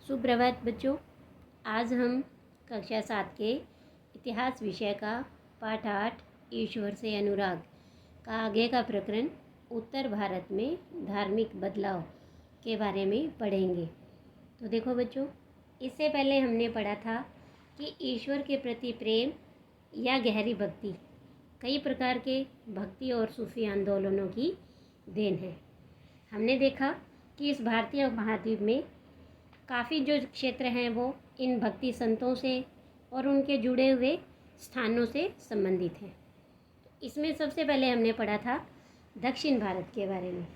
सुप्रभात बच्चों। आज हम कक्षा 7 के इतिहास विषय का पाठ 8 ईश्वर से अनुराग का आगे का प्रकरण उत्तर भारत में धार्मिक बदलाव के बारे में पढ़ेंगे। तो देखो बच्चों, इससे पहले हमने पढ़ा था कि ईश्वर के प्रति प्रेम या गहरी भक्ति कई प्रकार के भक्ति और सूफी आंदोलनों की देन है। हमने देखा कि इस भारतीय महाद्वीप में काफ़ी जो क्षेत्र हैं वो इन भक्ति संतों से और उनके जुड़े हुए स्थानों से संबंधित हैं। इसमें सबसे पहले हमने पढ़ा था दक्षिण भारत के बारे में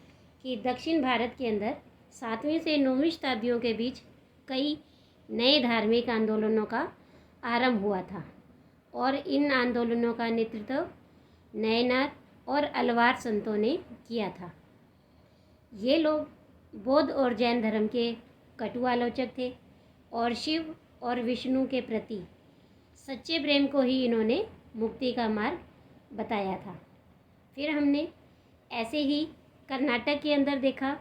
कि दक्षिण भारत के अंदर 7वीं से 9वीं शताब्दियों के बीच कई नए धार्मिक आंदोलनों का आरंभ हुआ था और इन आंदोलनों का नेतृत्व नयनार और अलवार संतों ने किया था। ये लोग बौद्ध और जैन धर्म के कटु आलोचक थे और शिव और विष्णु के प्रति सच्चे प्रेम को ही इन्होंने मुक्ति का मार्ग बताया था। फिर हमने ऐसे ही कर्नाटक के अंदर देखा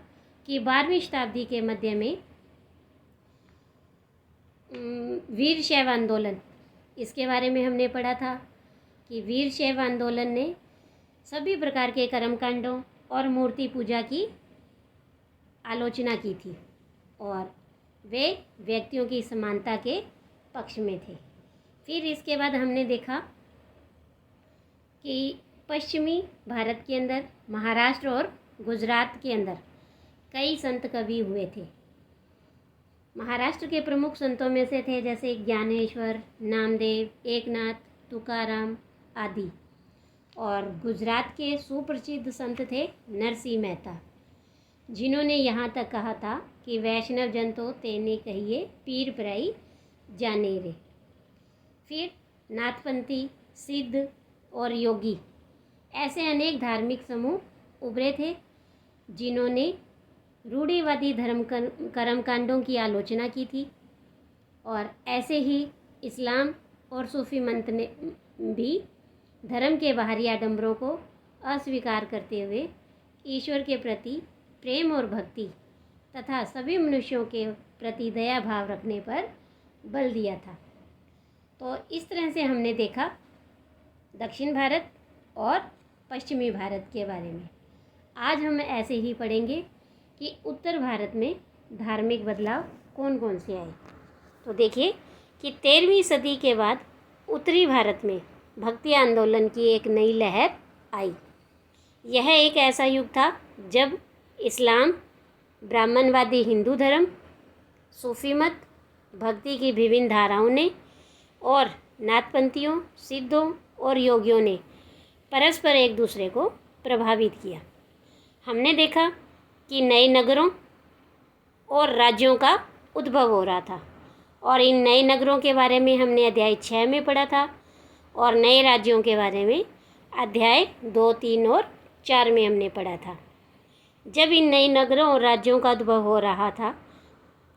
कि 12वीं शताब्दी के मध्य में वीरशैव आंदोलन, इसके बारे में हमने पढ़ा था कि वीरशैव आंदोलन ने सभी प्रकार के कर्मकांडों और मूर्ति पूजा की आलोचना की थी और वे व्यक्तियों की समानता के पक्ष में थे। फिर इसके बाद हमने देखा कि पश्चिमी भारत के अंदर महाराष्ट्र और गुजरात के अंदर कई संत कवि हुए थे। महाराष्ट्र के प्रमुख संतों में से थे जैसे ज्ञानेश्वर, नामदेव, एकनाथ, तुकाराम आदि, और गुजरात के सुप्रसिद्ध संत थे नरसिंह मेहता, जिन्होंने यहाँ तक कहा था कि वैष्णव जन तो तेने कहिए पीर पराई जाने रे। फिर नाथपंथी, सिद्ध और योगी ऐसे अनेक धार्मिक समूह उभरे थे जिन्होंने रूढ़िवादी कर्मकांडों की आलोचना की थी। और ऐसे ही इस्लाम और सूफी मंत ने भी धर्म के बाहरी आडंबरों को अस्वीकार करते हुए ईश्वर के प्रति प्रेम और भक्ति तथा सभी मनुष्यों के प्रति दया भाव रखने पर बल दिया था। तो इस तरह से हमने देखा दक्षिण भारत और पश्चिमी भारत के बारे में। आज हम ऐसे ही पढ़ेंगे कि उत्तर भारत में धार्मिक बदलाव कौन कौन से आए। तो देखिए कि 13वीं सदी के बाद उत्तरी भारत में भक्ति आंदोलन की एक नई लहर आई। यह एक ऐसा युग था जब इस्लाम, ब्राह्मणवादी हिंदू धर्म, सूफी मत, भक्ति की विभिन्न धाराओं ने और नाथपंथियों, सिद्धों और योगियों ने परस्पर एक दूसरे को प्रभावित किया। हमने देखा कि नए नगरों और राज्यों का उद्भव हो रहा था और इन नए नगरों के बारे में हमने अध्याय 6 में पढ़ा था और नए राज्यों के बारे में अध्याय 2, 3 और 4 में हमने पढ़ा था। जब इन नए नगरों और राज्यों का उद्भव हो रहा था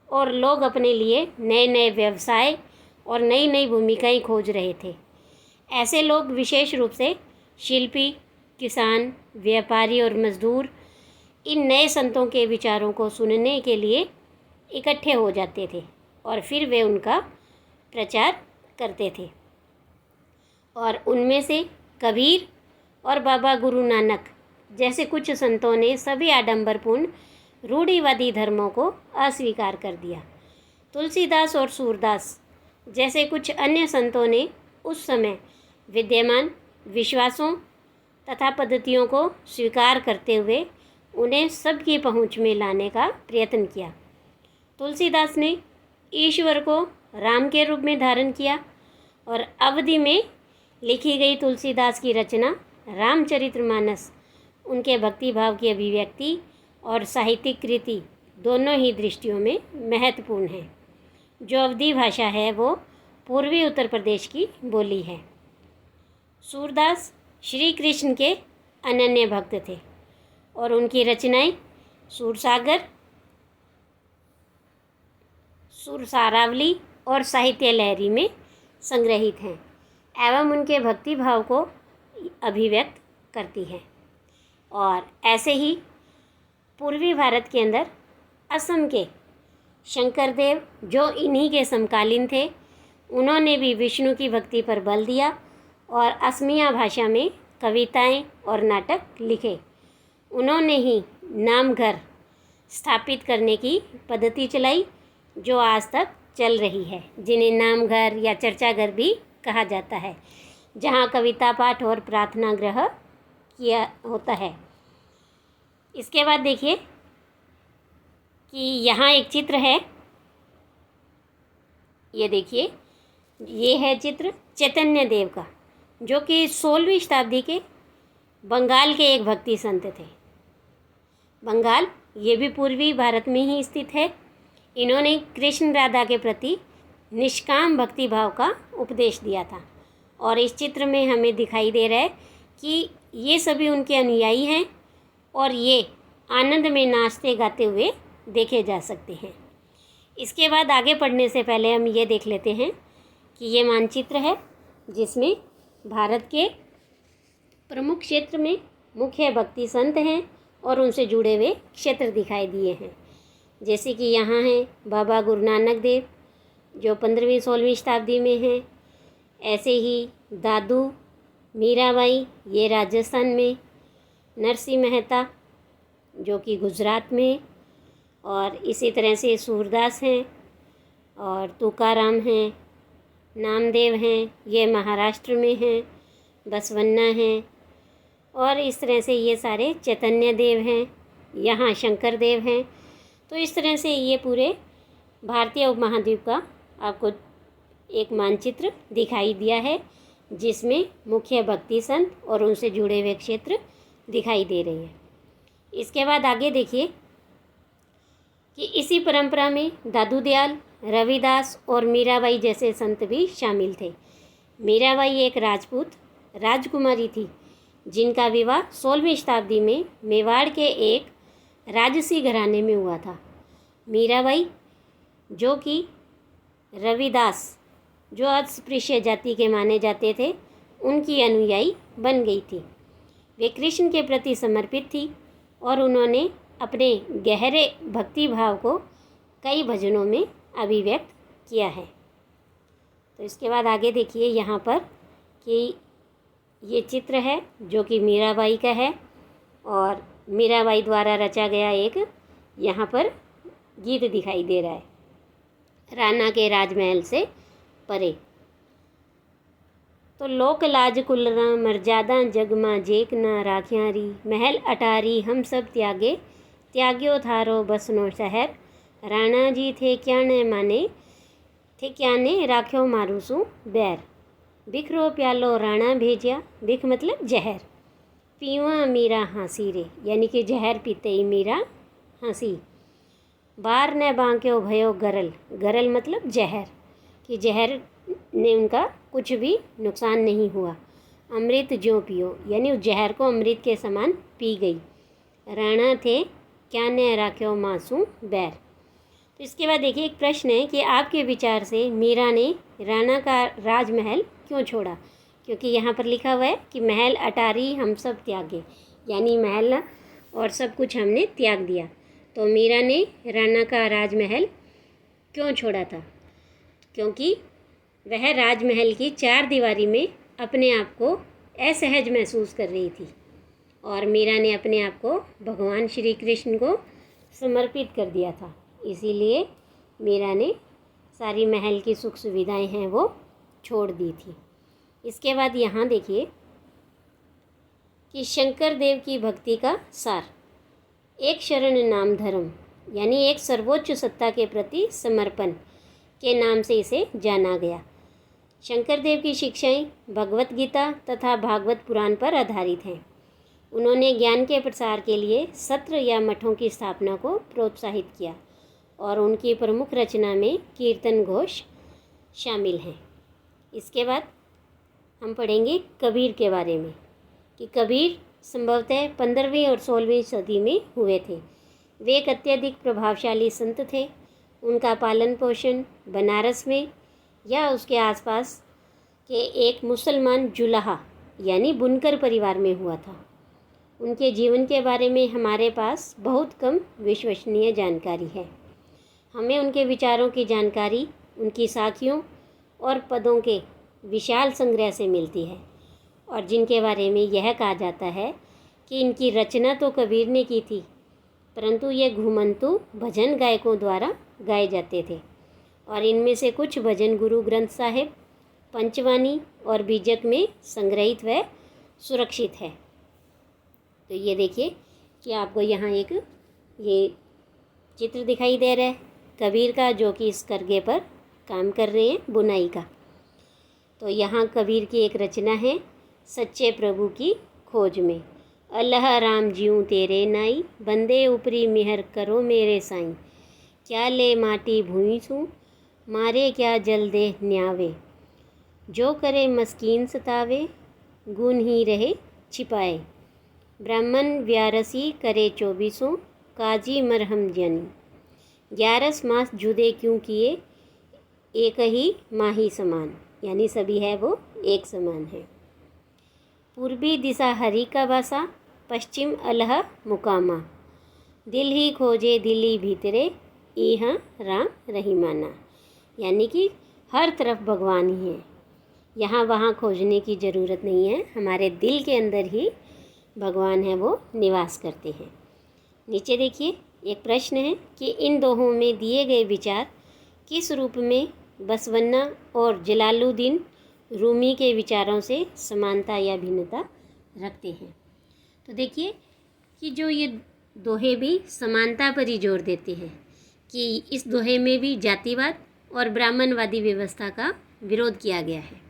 और लोग अपने लिए नए नए व्यवसाय और नई नई भूमिकाएं खोज रहे थे, ऐसे लोग विशेष रूप से शिल्पी, किसान, व्यापारी और मजदूर इन नए संतों के विचारों को सुनने के लिए इकट्ठे हो जाते थे और फिर वे उनका प्रचार करते थे। और उनमें से कबीर और बाबा गुरु नानक जैसे कुछ संतों ने सभी आडंबरपूर्ण रूढ़िवादी धर्मों को अस्वीकार कर दिया। तुलसीदास और सूरदास जैसे कुछ अन्य संतों ने उस समय विद्यमान विश्वासों तथा पद्धतियों को स्वीकार करते हुए उन्हें सबकी पहुंच में लाने का प्रयत्न किया। तुलसीदास ने ईश्वर को राम के रूप में धारण किया और अवधि में लिखी गई तुलसीदास की रचना रामचरितमानस उनके भक्ति भाव की अभिव्यक्ति और साहित्यिक कृति दोनों ही दृष्टियों में महत्वपूर्ण है। जो अवधी भाषा है वो पूर्वी उत्तर प्रदेश की बोली है। सूरदास श्री कृष्ण के अनन्य भक्त थे और उनकी रचनाएं सूरसागर, सुरसारावली और साहित्य लहरी में संग्रहित हैं एवं उनके भक्ति भाव को अभिव्यक्त करती हैं। और ऐसे ही पूर्वी भारत के अंदर असम के शंकरदेव जो इन्हीं के समकालीन थे, उन्होंने भी विष्णु की भक्ति पर बल दिया और असमिया भाषा में कविताएं और नाटक लिखे। उन्होंने ही नामघर स्थापित करने की पद्धति चलाई जो आज तक चल रही है, जिन्हें नामघर या चर्चाघर भी कहा जाता है, जहाँ कविता पाठ और प्रार्थना गृह किया होता है। इसके बाद देखिए कि यहाँ एक चित्र है, ये देखिए, ये है चित्र चैतन्य देव का, जो कि 16वीं शताब्दी के बंगाल के एक भक्ति संत थे। बंगाल ये भी पूर्वी भारत में ही स्थित है। इन्होंने कृष्ण राधा के प्रति निष्काम भक्ति भाव का उपदेश दिया था और इस चित्र में हमें दिखाई दे रहा है कि ये सभी उनके अनुयायी हैं और ये आनंद में नाचते गाते हुए देखे जा सकते हैं। इसके बाद आगे पढ़ने से पहले हम ये देख लेते हैं कि ये मानचित्र है जिसमें भारत के प्रमुख क्षेत्र में मुख्य भक्ति संत हैं और उनसे जुड़े हुए क्षेत्र दिखाई दिए हैं। जैसे कि यहाँ हैं बाबा गुरु नानक देव जो 15वीं-16वीं शताब्दी में हैं। ऐसे ही दादू मीराबाई ये राजस्थान में, नरसिंह मेहता जो कि गुजरात में, और इसी तरह से सूरदास हैं और तुकाराम हैं, नामदेव हैं ये महाराष्ट्र में हैं, बसवन्ना हैं, और इस तरह से ये सारे चैतन्य देव हैं, यहाँ शंकर देव हैं। तो इस तरह से ये पूरे भारतीय उपमहाद्वीप का आपको एक मानचित्र दिखाई दिया है जिसमें मुख्य भक्ति संत और उनसे जुड़े हुए क्षेत्र दिखाई दे रहे हैं। इसके बाद आगे देखिए कि इसी परंपरा में दादू दयाल, रविदास और मीराबाई जैसे संत भी शामिल थे। मीराबाई एक राजपूत राजकुमारी थी जिनका विवाह 16वीं शताब्दी में मेवाड़ के एक राजसी घराने में हुआ था। मीराबाई जो कि रविदास जो अस्पृश्य जाति के माने जाते थे उनकी अनुयायी बन गई थी। वे कृष्ण के प्रति समर्पित थी और उन्होंने अपने गहरे भक्ति भाव को कई भजनों में अभिव्यक्त किया है। तो इसके बाद आगे देखिए यहाँ पर कि ये चित्र है जो कि मीराबाई का है और मीराबाई द्वारा रचा गया एक यहाँ पर गीत दिखाई दे रहा है, राणा के राजमहल से परे। तो लोक लाज कुलरा मर्यादा जगमा जेक ना राखियारी, महल अटारी हम सब त्यागे, त्याग्यो थारो बसनो शहर, राणा जी थे क्या ने माने, थे क्या ने राख्यो मारूसू बैर, बिखरो प्यालो राणा भेजिया, बिख मतलब जहर, पीवा मीरा हाँसी रे, यानी कि जहर पीते ही मीरा हंसी, बार ने बांक्यो भयो गरल, गरल मतलब जहर, कि जहर ने उनका कुछ भी नुकसान नहीं हुआ, अमृत जो पियो, यानी उस जहर को अमृत के समान पी गई, राणा थे क्या ने राख्यो मासूम बैर। तो इसके बाद देखिए एक प्रश्न है कि आपके विचार से मीरा ने राणा का राजमहल क्यों छोड़ा, क्योंकि यहाँ पर लिखा हुआ है कि महल अटारी हम सब त्यागे, यानी महल और सब कुछ हमने त्याग दिया। तो मीरा ने राणा का राजमहल क्यों छोड़ा था, क्योंकि वह राजमहल की 4 दीवारी में अपने आप को असहज महसूस कर रही थी और मीरा ने अपने आप को भगवान श्री कृष्ण को समर्पित कर दिया था। इसीलिए मीरा ने सारी महल की सुख सुविधाएं हैं वो छोड़ दी थी। इसके बाद यहाँ देखिए कि शंकर देव की भक्ति का सार, एक शरण नाम धर्म, यानी एक सर्वोच्च सत्ता के प्रति समर्पण के नाम से इसे जाना गया। शंकर देव की शिक्षाएं भगवत गीता तथा भागवत पुराण पर आधारित हैं। उन्होंने ज्ञान के प्रसार के लिए सत्र या मठों की स्थापना को प्रोत्साहित किया और उनकी प्रमुख रचना में कीर्तन घोष शामिल हैं। इसके बाद हम पढ़ेंगे कबीर के बारे में कि कबीर संभवतः 15वीं और 16वीं सदी में हुए थे। वे एक अत्यधिक प्रभावशाली संत थे। उनका पालन पोषण बनारस में या उसके आसपास के एक मुसलमान जुलाहा यानी बुनकर परिवार में हुआ था। उनके जीवन के बारे में हमारे पास बहुत कम विश्वसनीय जानकारी है। हमें उनके विचारों की जानकारी उनकी साखियों और पदों के विशाल संग्रह से मिलती है, और जिनके बारे में यह कहा जाता है कि इनकी रचना तो कबीर ने की थी, परंतु ये घुमंतु भजन गायकों द्वारा गाए जाते थे। और इनमें से कुछ भजन गुरु ग्रंथ साहिब, पंचवानी और बीजक में संग्रहित व सुरक्षित है। तो ये देखिए कि आपको यहाँ एक ये चित्र दिखाई दे रहा है कबीर का, जो कि इस करगे पर काम कर रहे हैं बुनाई का। तो यहाँ कबीर की एक रचना है, सच्चे प्रभु की खोज में। अल्लाह राम जीऊँ तेरे नाई, बंदे ऊपरी मेहर करो मेरे साईं। क्या ले माटी भूई सूँ, मारे क्या जल दे न्यावे। जो करे मस्कीन सतावे, गुण ही रहे छिपाए। ब्राह्मण व्यारसी करे 24, काजी मरहम जनी। 11 मास जुदे क्यों किए, एक ही माही समान। यानी सभी है वो एक समान है। पूर्वी दिशा हरि का वासा, पश्चिम अल्लाह मुकामा। दिल ही खोजे दिली भीतरे, यहाँ राम रहीमाना। यानी कि हर तरफ भगवान ही है, यहाँ वहाँ खोजने की ज़रूरत नहीं है, हमारे दिल के अंदर ही भगवान है वो निवास करते हैं। नीचे देखिए एक प्रश्न है कि इन दोहों में दिए गए विचार किस रूप में बसवन्ना और जलालुद्दीन रूमी के विचारों से समानता या भिन्नता रखते हैं। तो देखिए कि जो ये दोहे भी समानता पर ही जोर देते हैं कि इस दोहे में भी जातिवाद और ब्राह्मणवादी व्यवस्था का विरोध किया गया है।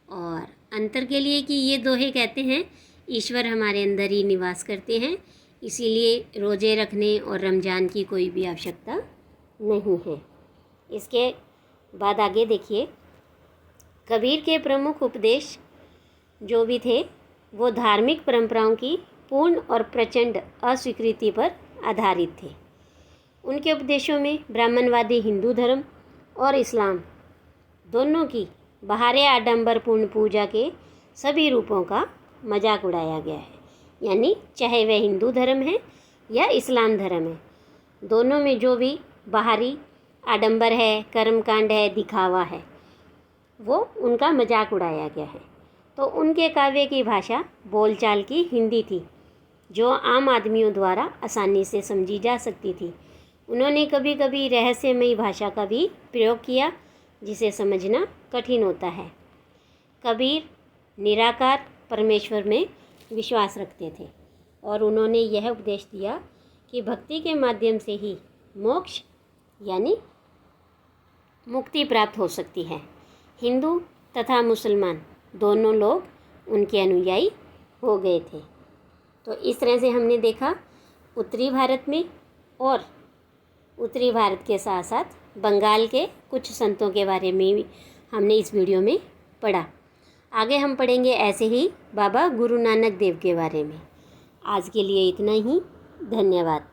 और अंतर के लिए कि ये दोहे कहते हैं ईश्वर हमारे अंदर ही निवास करते हैं, इसीलिए रोज़े रखने और रमज़ान की कोई भी आवश्यकता नहीं है। इसके बाद आगे देखिए, कबीर के प्रमुख उपदेश जो भी थे वो धार्मिक परंपराओं की पूर्ण और प्रचंड अस्वीकृति पर आधारित थे। उनके उपदेशों में ब्राह्मणवादी हिंदू धर्म और इस्लाम दोनों की बाहरी आडंबरपूर्ण पूजा के सभी रूपों का मजाक उड़ाया गया है। यानी चाहे वह हिंदू धर्म है या इस्लाम धर्म है, दोनों में जो भी बाहरी आडंबर है, कर्मकांड है, दिखावा है, वो उनका मजाक उड़ाया गया है। तो उनके काव्य की भाषा बोलचाल की हिंदी थी, जो आम आदमियों द्वारा आसानी से समझी जा सकती थी। उन्होंने कभी कभी रहस्यमयी भाषा का भी प्रयोग किया, जिसे समझना कठिन होता है। कबीर निराकार परमेश्वर में विश्वास रखते थे और उन्होंने यह उपदेश दिया कि भक्ति के माध्यम से ही मोक्ष यानी मुक्ति प्राप्त हो सकती है। हिंदू तथा मुसलमान दोनों लोग उनके अनुयायी हो गए थे। तो इस तरह से हमने देखा उत्तरी भारत में, और उत्तरी भारत के साथ साथ बंगाल के कुछ संतों के बारे में भी हमने इस वीडियो में पढ़ा। आगे हम पढ़ेंगे ऐसे ही बाबा गुरु नानक देव के बारे में। आज के लिए इतना ही। धन्यवाद।